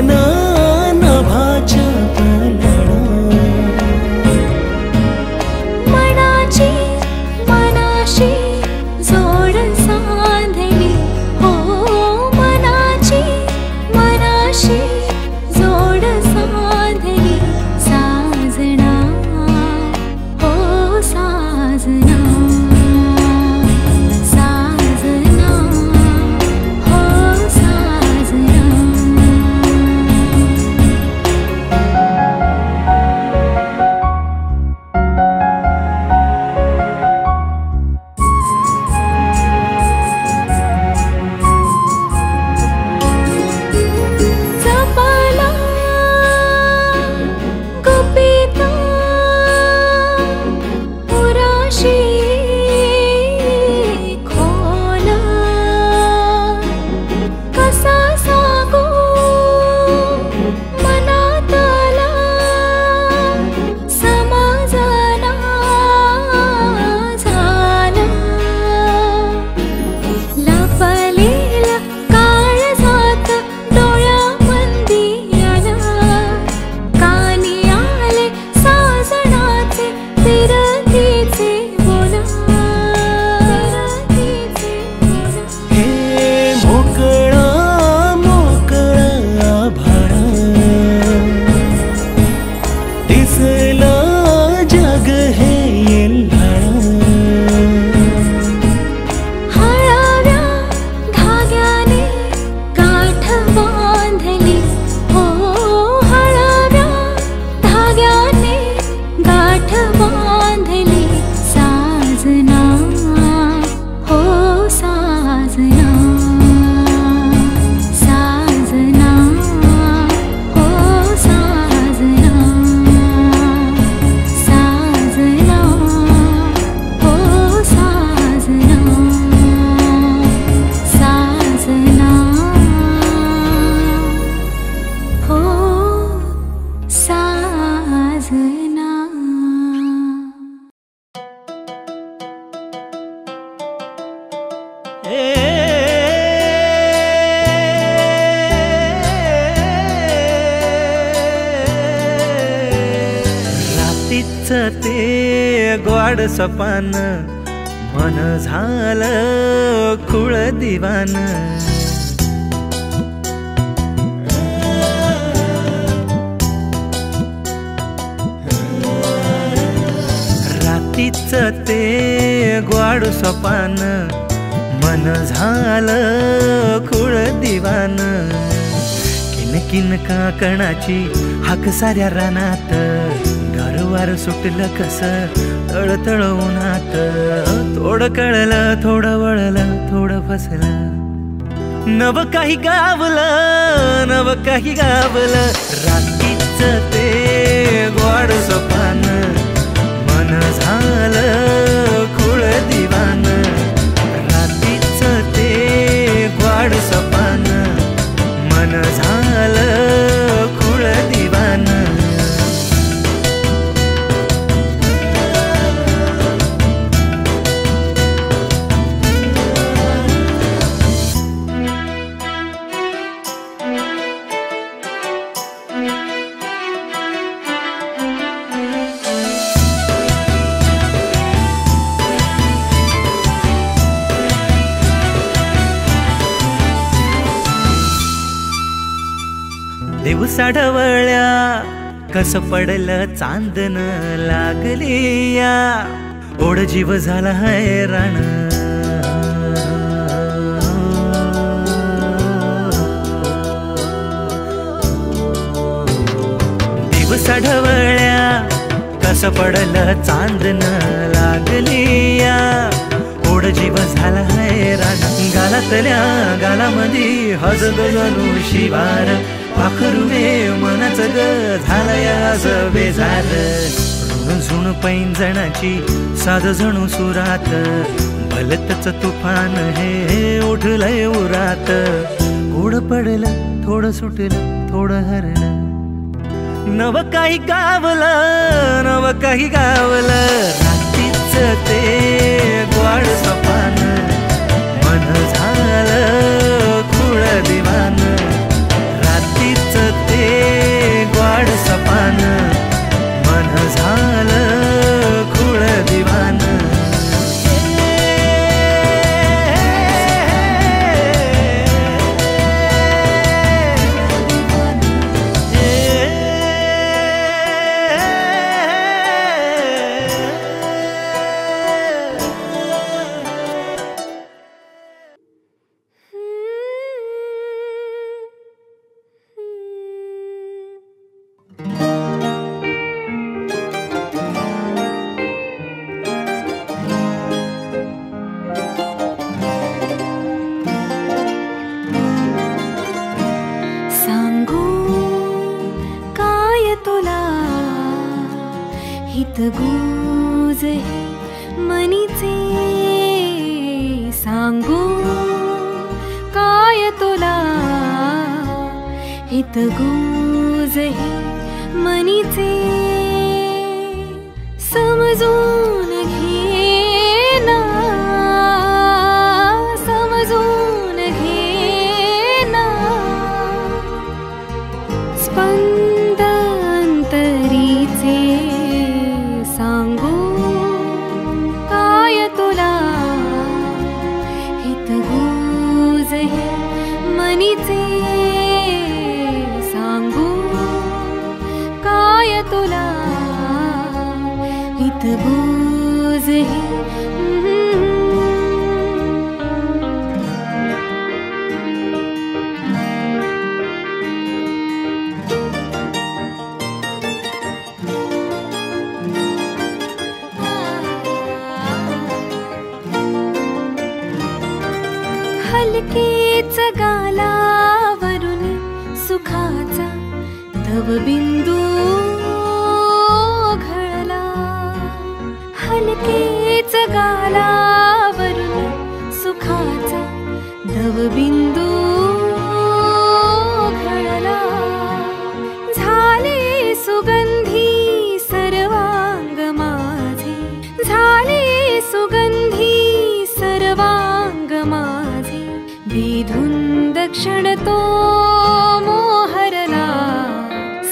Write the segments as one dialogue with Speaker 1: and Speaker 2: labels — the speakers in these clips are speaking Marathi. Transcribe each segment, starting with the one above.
Speaker 1: ना नभाच्या तळाला
Speaker 2: मनाची मनाशी जोड साधली हो मनाची मनाशी जोड साधली साजना हो साजना साजना हो साजना जपाला गुपिता उराशी खोल कसा सांगू मनातला समाजना झाला लपलेला काळजात डोळ्यामंदी आला कानी आले साजणाचे फिरतीचे बोला फिरतीचे बोला
Speaker 1: हे मोकळा मोकळा आभाळा दिसला जग हे येल्हाळा
Speaker 2: हळव्या धाग्याने गाठ बांधली हो हळव्या धाग्याने गाठ बांधली साजना हो साजना साजना हो साजना साजना हो साजना साजना हो साजना
Speaker 1: रातीच ते गोड सपान मन झालं खुळ दिवान रातीच ते गोड सपान मन झालं खुळ दिवान किनकिन काकणाची हाक साऱ्या रानात गारवार सुटलं कस तळतळ उन्हात थोडं कळलं थोडं वळलं थोडं फसलं नव काही गावलं नव काही गावलं रातीच ते गोड सपान मन झालं खुळ दिवान रातीच ते गोड सपान मन झालं खुळ दिवान दिवसा ढवळ्या कस पडलं चांदन लागली या ओढ जीव झाला हैराण दिवसा ढवळ्या कस पडलं चांदन लागली या ओढ जीव झाला हैराण गालातल्या गालामधी हजग जणू शिवार पाखरुवे मनाच ग झालंयास बेजार ऋण झुण पैंजणाची साध जणू सुरात भलतच तुफान हे उठलंय उरात ओढ पडलं थोडं सुटलं थोडं हरलं नव काही गावलं नव काही गावलं रात्रीच ते गोड सपान मन झालं खुळ दिवान रात्रीच
Speaker 2: हितगुज हे मनीचे सांगू काय तुला हितगुज हे मनीचे समजून घे ना समजून घे ना स्पंद अंतरीचे सांगू काय तुला हितगुज हे मनीचे सांगू काय तुला हितगुज हे हलकेच गालावरून सुखाचा तव बिंदू घळला हलकेच गालावरून सुखाचा तव बिंदू घळला झाले सुगंधी सर्वांग माझे झाले सुगंधी सर्वांग माझे विधुंद क्षण तो मोहरला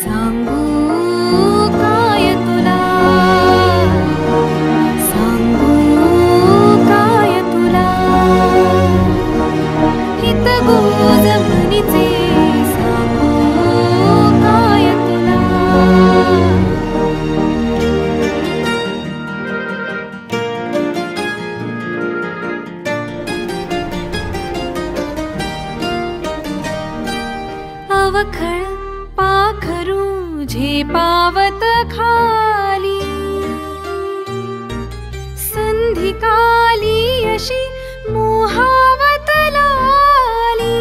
Speaker 2: सांगू काय तुला सांगू काय तुला हितगुज मनीचे सांगू काय तुला अवखळ पाखरू झेपावत खाली संधिकाली अशी मोहावत लाली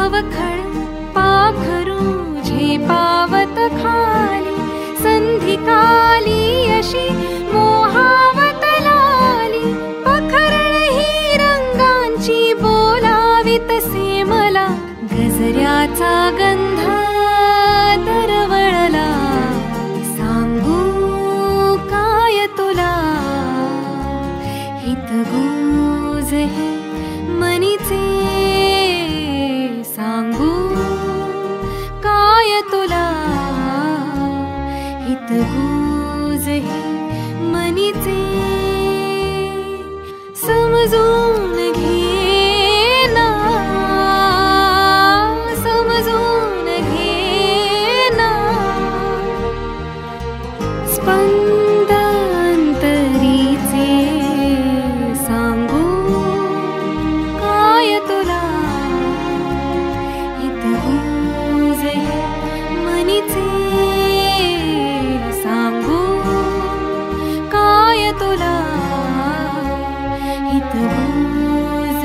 Speaker 2: अवखळ पाखरू झेपावत खाली संधिकाली अशी मोहावत लाली पखरण ही रंगांची बोलावितसे मला गजऱ्याचा गंध दरवळला सांगू काय तुला हितगुज हे मनीचे सांगू काय तुला हितगुज हे मनीचे समजून घे ना समजून घे ना स्पंद अंतरीचे सांगू काय तुला हितगुज हे मनीचे सांगू काय तुला हितगुज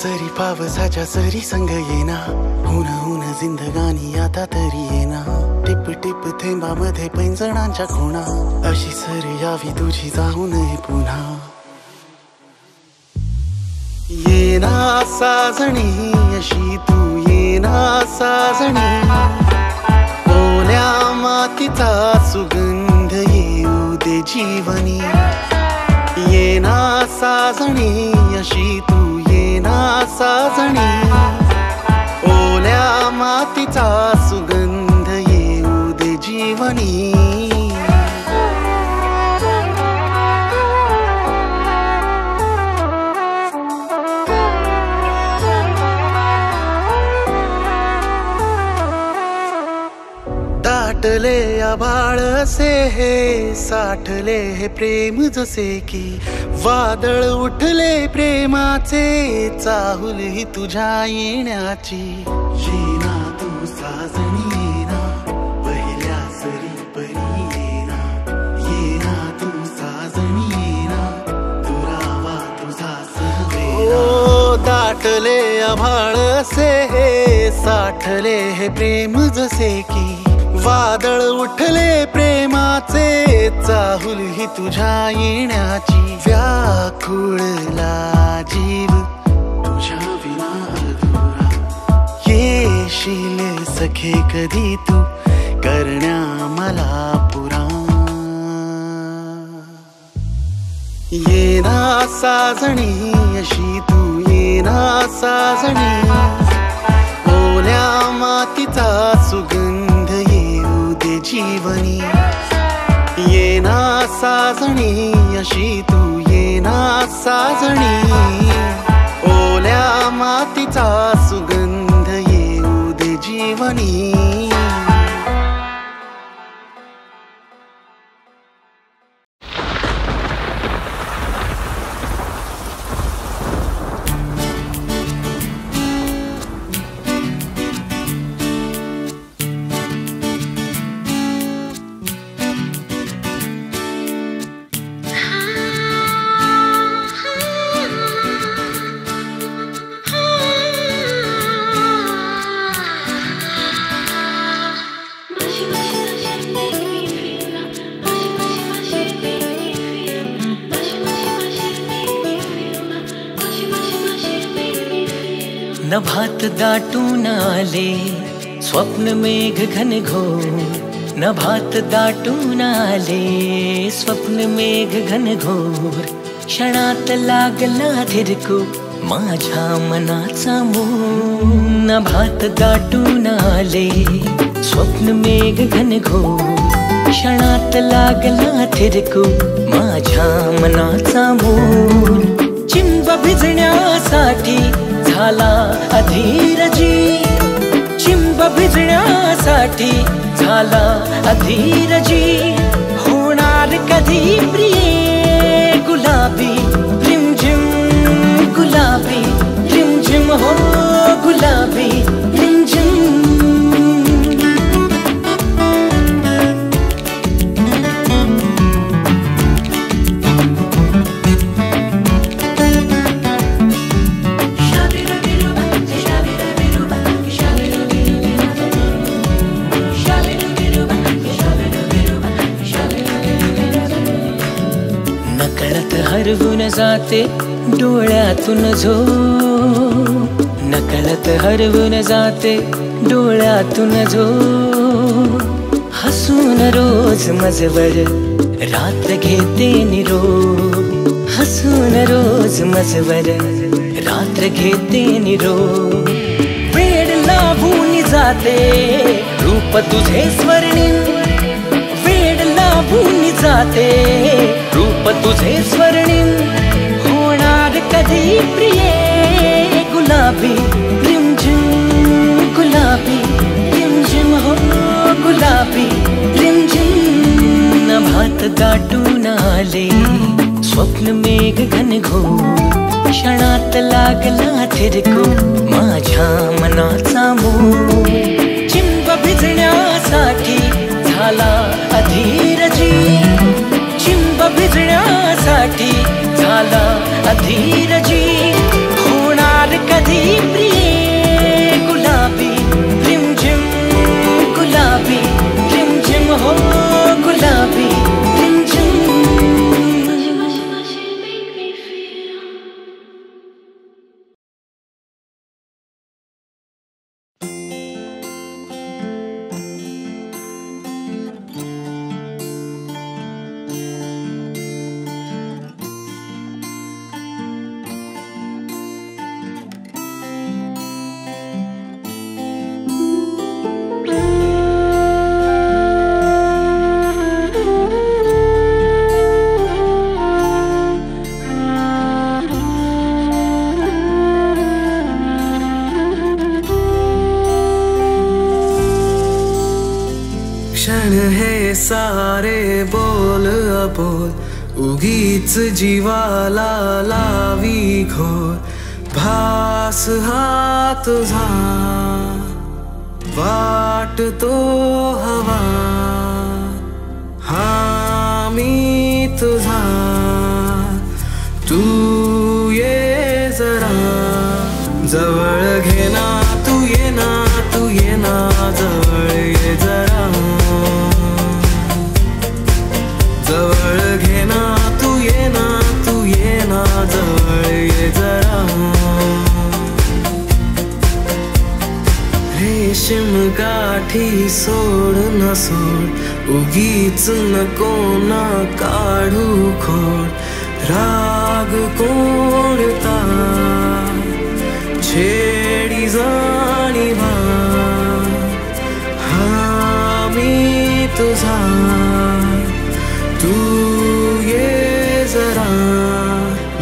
Speaker 3: सरी पावसाच्या सरी संग येना, हुन हुन जिंदगानी आता तरी येना. टिप टिप थेंबामध्ये पैंजणांच्या खुणा, अशी सरी यावी तुझी जाऊ नये पुन्हा. येना साजणी अशी तू येना साजणी, ओल्या मातीचा सुगंध येऊ दे जीवनी. येना साजणी अशी तू येना साजणी, ओल्या मातीचा सुगंध येऊ दे जीवनी. दाटले आभाळ असे हे, साठले हे प्रेम जसे की वादळ उठले प्रेमाचे, चाहुल ही तुझ्या येण्याची. येना तू साजणी येना, पहिल्या सरी परी येना. येना तू साजणी येना, दुरावा तुझा सहवेना. ओ दाटले आभाळ असे हे, साठले हे प्रेम जसे की वादळ उठले प्रेमाचे, चाहुल ही तुझ्या येण्याची. व्याकुळला जीव तुझ्या विना अधुरा, येशील सखे कधी तू करण्या मला पुरा. येना साजणी अशी तू येना साजणी, ओल्या मातीचा सुगंध येऊ दे जीवनी. येना साजणी अशी तू येना साजणी, ओल्या मातीचा सुगंध येऊ दे जीवनी.
Speaker 1: नभात दाटून आले स्वप्न मेघ घनघोर, नभात दाटून आले स्वप्न मेघ घनघोर. क्षणात लागला थिरकू माझ्या मनाचा मोर. नभात दाटून आले स्वप्न मेघ घनघोर, क्षणात लागला थिरकू माझ्या मनाचा मोर. चिंब भिजण्यासाठी झाला अधीरजी, चिंब भिजण्यासाठी झाला अधीरजी. होणार कधी प्रिये गुलाबी रिमझिम, गुलाबी रिमझिम हो गुलाबी रिमझिम. हरवून जाते डोळ्यातून झोप, नकळत हरवून जाते डोळ्यातून झोप. हसून रोज मजवर रात्र घेते निरोप, हसून रोज मजवर रात्र घेते निरोप. वेड लावून जाते रूप तुझे स्वर्णिम, वेड लावून जाते रूप तुझे स्वर्णिम. होणार कधी प्रिये गुलाबी रिमझिम, गुलाबी रिमझिम हो गुलाबी रिमझिम. नभात दाटून आले स्वप्न मेघ घनघोर, क्षणात लागला थिरकू माझ्या मनाचा मोर. चिंब भिजण्यासाठी झाला अधीरजी, चिंब भिजण्यासाठी झाला अधीरजी. होणार कधी
Speaker 4: हे सारे बोल अबोल उगीच जीवाला लावी घोर भास हा तुझा वाटतो हवा हा मी तुझा तू ये जरा जवळ घे ना तू ये ना तू ये ना जवळ ये जरा जवळ घे ना तू ये ना तू ये ना जवळ ये जरा रेशीम गाठी सोड न सोड उगीच नको ना काढू खोड राग कोणता छेडी जाणीवा हा मी तुझा तू ये जरा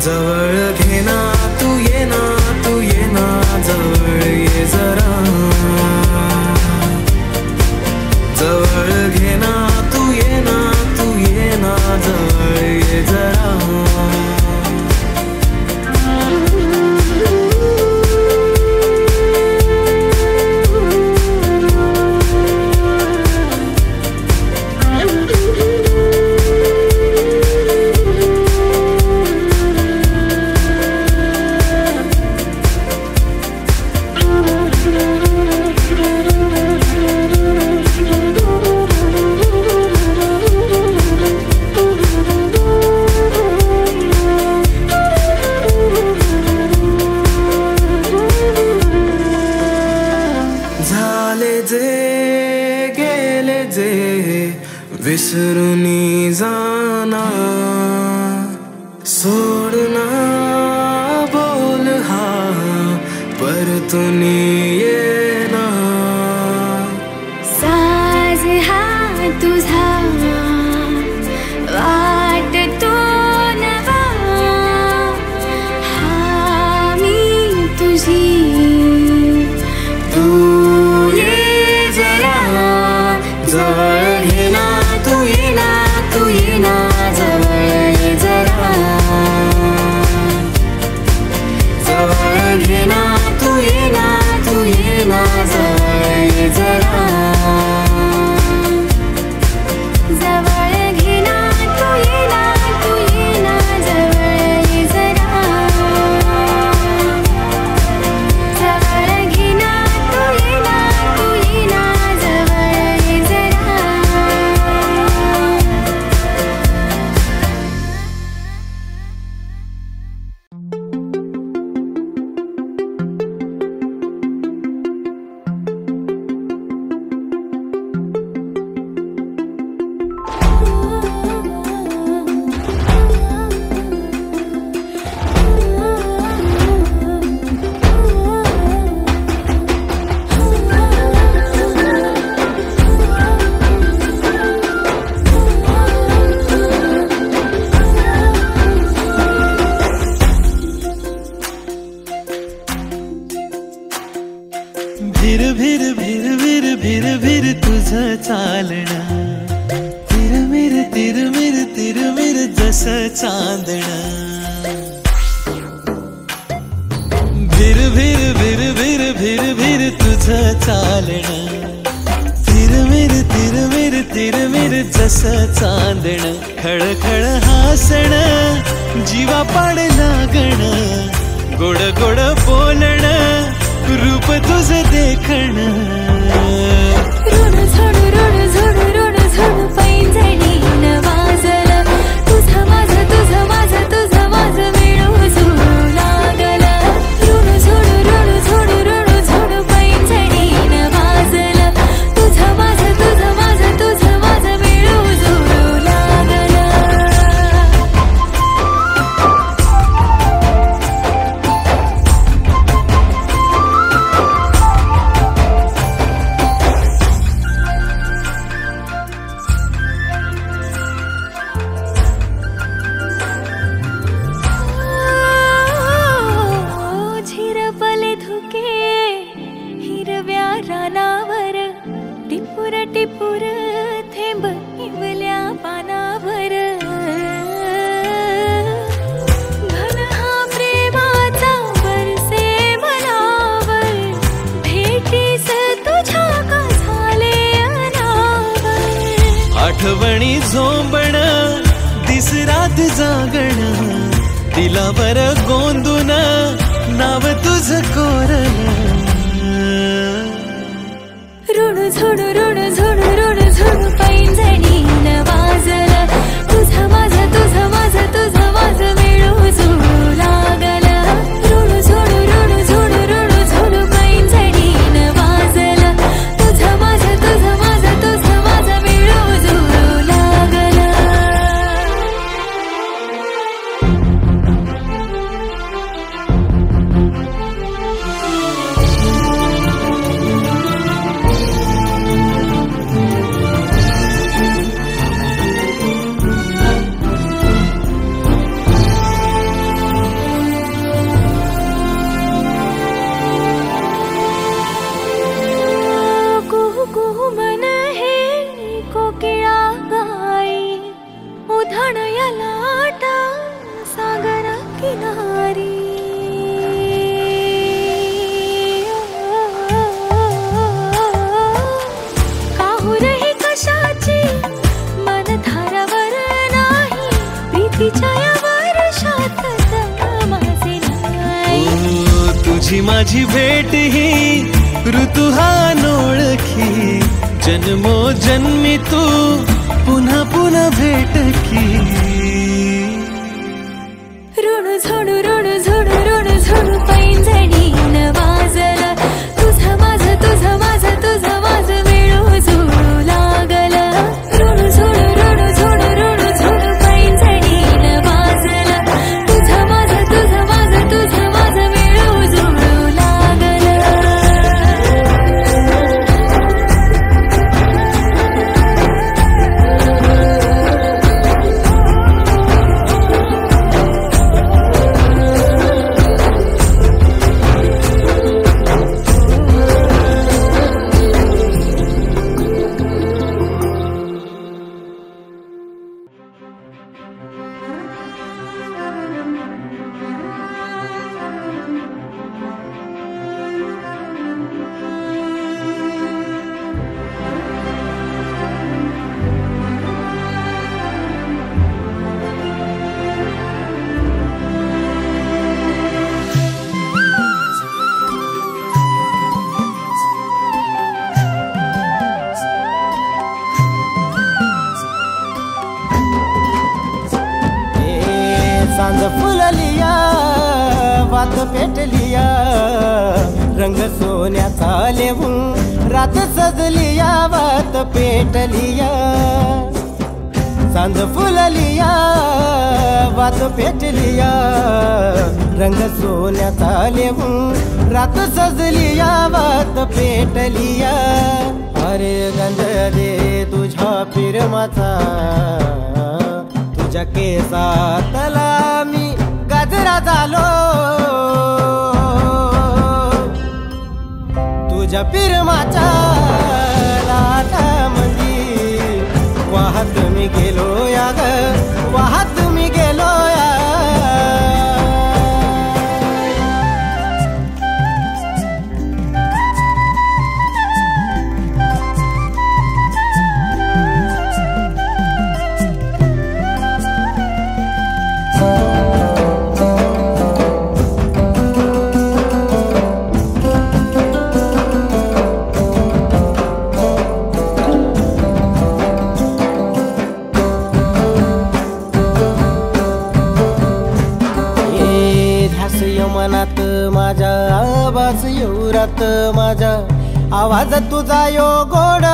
Speaker 4: जवळ घे ना तू ये ना तू ये ना जवळ ये जरा जवळ घे ना तू ये ना तू ये ना जवळ ये जरा विसरुनी जाना सोडना बोल हा परतुनी येना
Speaker 2: साज हा तुझा वाटतो नवा हा मी तुझी
Speaker 4: तू ये जरा जवळ घे ना तू ये ना तू ये ना जवळ ये जरा जवळ घे ना तू ये ना तू ये ना जवळ ये जरा
Speaker 2: जवळ घे ना तू ये ना तू ये ना जवळ ये जरा जवळ घे ना तू ये ना तू ये ना जवळ ये जरा
Speaker 1: भिर भिर भिर भिर भिर भिर तुझं चालणं तिरमिर तिरमिर तिरमिर जसं चांदणं भिर भिर भिर भिर भिर भिर तुझं चालणं तिरमिर तिरमिर तिरमिर जसं चांदणं खळखळ हासणं जीवा पाड लागणं गोड गोड बोलणं रूप तुझं देखणं
Speaker 2: ऋण झोड पैंजणी न वाजलं तुझं माझं मिळू जुळू लागलं ऋण झोड पैंजणी न वाजलं तुझं माझं मिळू जुळू लागलं रानावर टिपूर टिपूर थेंब
Speaker 1: मणी झोंबण दिसरात जागण दिलावर गोंदून नाव तुझ कोरलं
Speaker 2: ऋण झोडू ऋण झोडू ऋण झोडू पैंजणी न वाजलं तुझं माझं तुझं माझं तुझं माझं मिळू जुळू लागलं ऋण झोडू ऋण झोडू ऋण झोडू पैंजणी न वाजलं तुझं माझं तुझं माझं तुझं माझं मिळू जुळू लागलं
Speaker 1: तुझी माझी भेट ही ऋतू हा नोळखी जन्मो जन्मी तू पुन्हा पुन्हा भेट की
Speaker 2: ऋण झोडू ऋण झोडू ऋण झोडू पैंजणी न वाजलं तुझं माझं तुझं माझं तुझं माझं मिळू जुळू लागलं ऋण झोडू ऋण झोडू ऋण झोडू पैंजणी न वाजलं तुझं माझं तुझं माझं तुझं माझं मिळू जुळू लागलं
Speaker 5: सांज फुललिया वात पेटलिया रंग सोन्याचा लेवून रात सजलिया वात पेटलिया सांज फुललिया वात पेटलिया रंग सोन्याचा लेवून रात सजलिया वात पेटलिया अरे गंध दे तुझ्या फिरमाचा तुझ्या केसातला मी गजरा झालो तुझ्या पिरमाच्या लाटामंदी वाहत मी गेलो या ग वाहत मी गेलो या मनात माझ्या आवाज येऊरात माझ्या आवाज तुझा यो गोड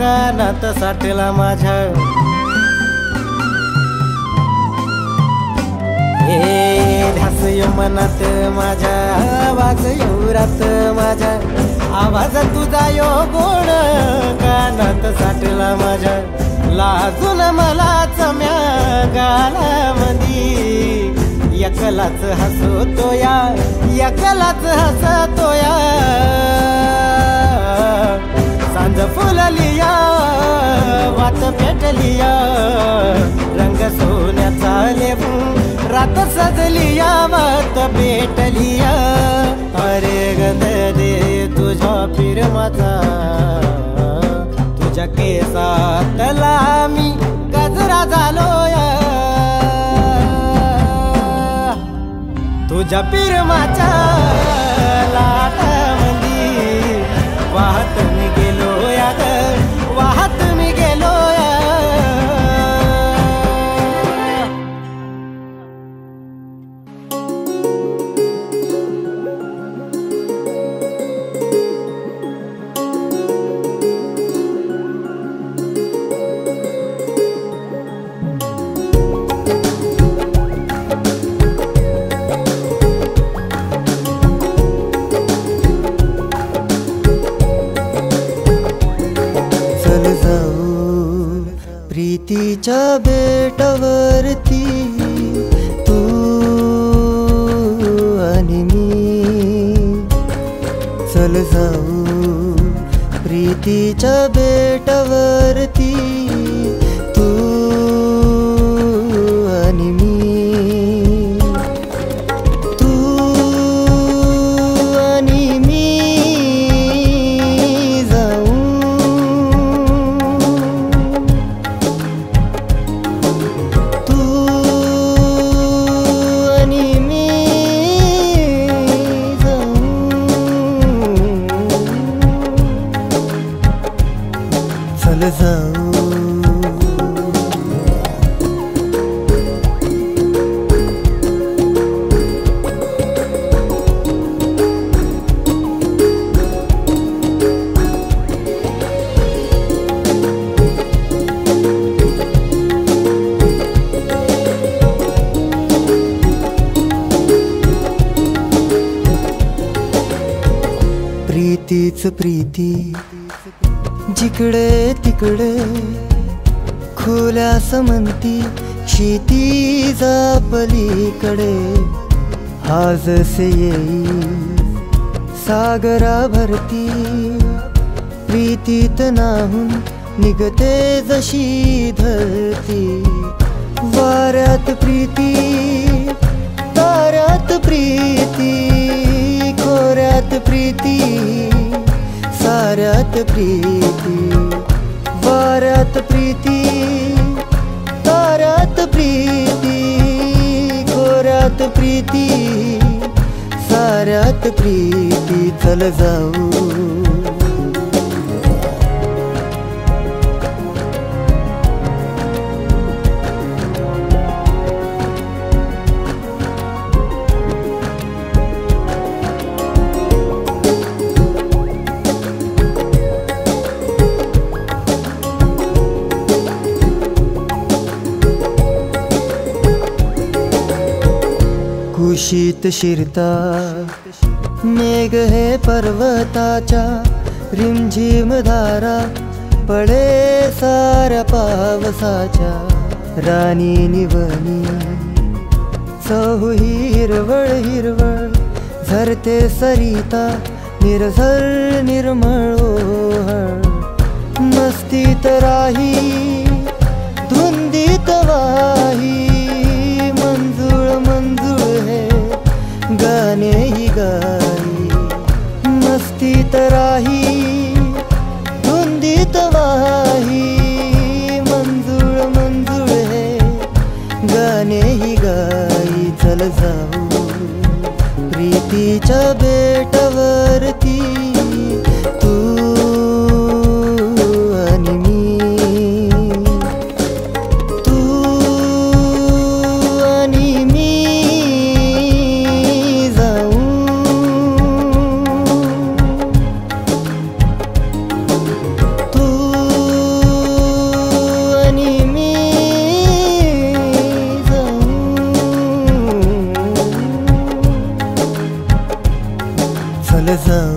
Speaker 5: कानात साठला माझ्या हे ध्यास मनात माझ्या आवाज येऊरात माझ्या आवाज तुझा यो गोड कानात साठला माझ्या लाजून मलाच म्या गालामंदी एकलाच हसतोया एकलाच हसतोया सांज फुललिया वात पेटलिया रंग सोन्याचा लेवून रात सजलिया वात पेटलिया अरे गंध दे तुझ्या फिरमाचा तुझ्या केसातला मी झालोय तुझ्या पिरमाच्या लाटामंदी वाहत मी गेलोय ग वाहत मी गेलोय
Speaker 6: प्रीतीच्या बेटावरती तू आणि मी चल जाऊ प्रीतीच्या बेटावरती तू आणि मी तू आणि मी प्रीतीच प्रीती जिकडे तिकडे खुल्या समंती क्षितिजा पलीकडे हाजसे येई सागरा भरती प्रीतीत नाहून निघते जशी धरती वाऱ्यात प्रीती ताऱ्यात प्रीती खोऱ्यात प्रीती साऱ्यात प्रीती वाऱ्यात प्रीती ताऱ्यात प्रीती खोऱ्यात प्रीती साऱ्यात प्रीती चल जाऊ कुशीत शिरता मेघ हे पर्वताच्या रिमझिम धारा पडे साऱ्या पावसाच्या राणी निवनी चहूही हिरवळ हिरवळ झरते सरिता निर्झर निर्मळ ओहळ मस्तीत राही धुंदीत वाही मंजुळ मंजुळ हे गाणे ही गाई मस्तीत राही धुंदीत वाही मंजुळ मंजुळ हे गाणे ही गाई चल जाऊ प्रीतीच्या बेटावरती तू आणि मी तू आणि मी जाऊ तू आणि मी जाऊ चल जाऊ